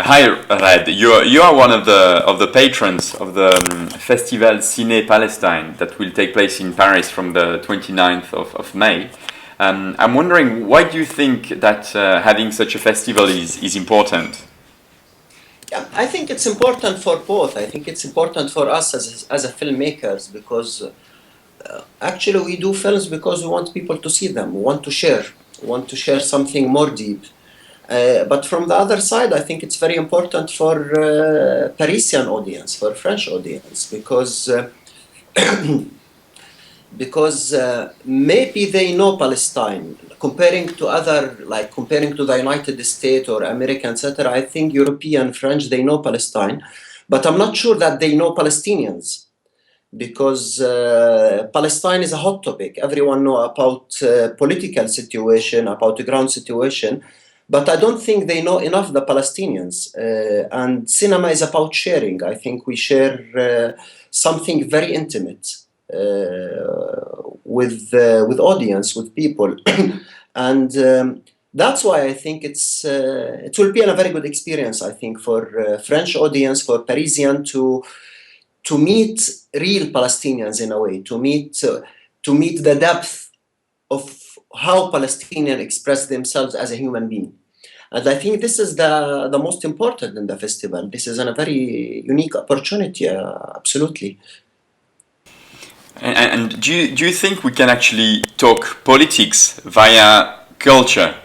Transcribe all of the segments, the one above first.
Hi, Raed. You are one of the patrons of the festival Ciné-Palestine that will take place in Paris from the 29th of May. I'm wondering, why do you think that having such a festival is important? Yeah, I think it's important for both. I think it's important for us as a filmmakers because actually we do films because we want people to see them. We want to share something more deep. But from the other side, I think it's very important for Parisian audience, for French audience, because maybe they know Palestine comparing to other, like comparing to the United States or America, etc. I think European French, they know Palestine, but I'm not sure that they know Palestinians because Palestine is a hot topic. Everyone know about political situation, about the ground situation, but I don't think they know enough the Palestinians. And cinema is about sharing. I think we share something very intimate with audience, with people, and that's why I think it will be a very good experience. I think for French audience, for Parisian to meet real Palestinians in a way, to meet the depth of how Palestinians express themselves as a human being. And I think this is the most important in the festival. This is a very unique opportunity, absolutely. And do you think we can actually talk politics via culture?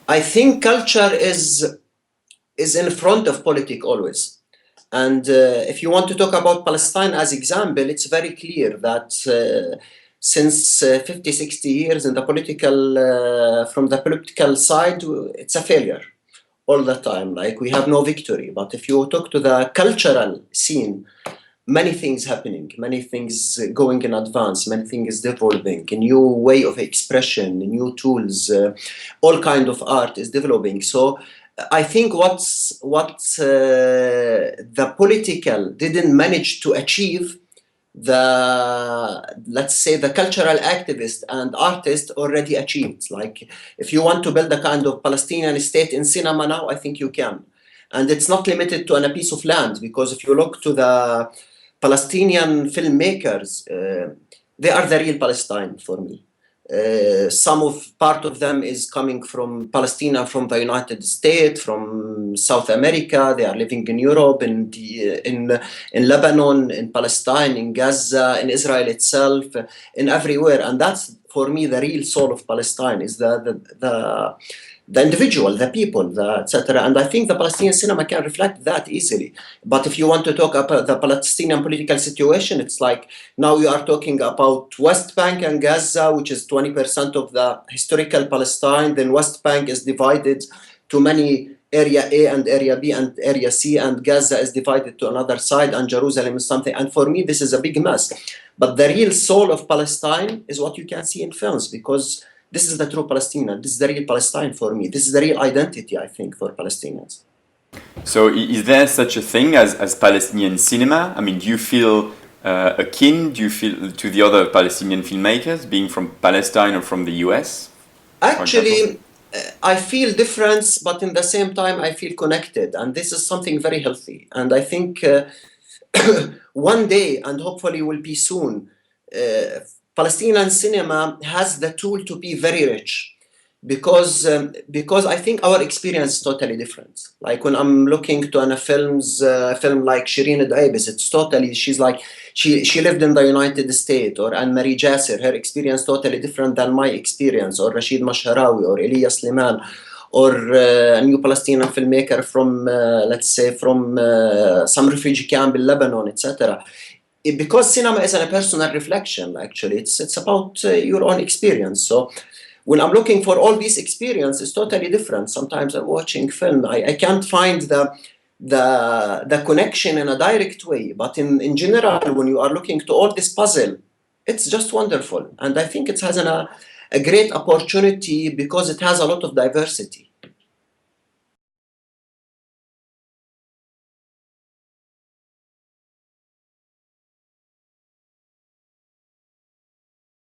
I think culture is in front of politics always. And if you want to talk about Palestine as example, it's very clear that since 50, 60 years in the political, from the political side, it's a failure all the time. Like we have no victory. But if you talk to the cultural scene, many things happening, many things going in advance, many things developing, a new way of expression, new tools, all kind of art is developing. So I think what the political didn't manage to achieve, the let's say the cultural activist and artist already achieved. Like if you want to build a kind of Palestinian state in cinema now, I think you can. And it's not limited to a piece of land, because if you look to the Palestinian filmmakers, they are the real Palestine for me. Some of part of them is coming from Palestine, from the United States, from South America. They are living in Europe, in Lebanon, in Palestine, in Gaza, in Israel itself, in everywhere. And that's for me the real soul of Palestine, is the individual, the people, etc. And I think the Palestinian cinema can reflect that easily. But if you want to talk about the Palestinian political situation, it's like now we are talking about West Bank and Gaza, which is 20% of the historical Palestine. Then West Bank is divided to many area A and area B and area C, and Gaza is divided to another side, and Jerusalem is something. And for me, this is a big mess. But the real soul of Palestine is what you can see in films, because this is the true Palestinian. This is the real Palestine for me. This is the real identity, I think, for Palestinians. So is there such a thing as Palestinian cinema? I mean, do you feel akin? Do you feel to the other Palestinian filmmakers being from Palestine or from the US, for example? Actually, I feel difference, but in the same time, I feel connected. And this is something very healthy. And I think one day, and hopefully will be soon, Palestinian cinema has the tool to be very rich, because I think our experience is totally different. Like when I'm looking to a film like Shireen Daibis, it's totally, she's like, she lived in the United States. Or Anne-Marie Jasser, her experience totally different than my experience. Or Rashid Masharawi, or Elias Liman, or a new Palestinian filmmaker from, let's say, from some refugee camp in Lebanon, etc. Because cinema is a personal reflection, actually. It's about your own experience. So when I'm looking for all these experiences, it's totally different. Sometimes I'm watching film, I can't find the connection in a direct way. But in general, when you are looking to all this puzzle, it's just wonderful. And I think it has a great opportunity because it has a lot of diversity.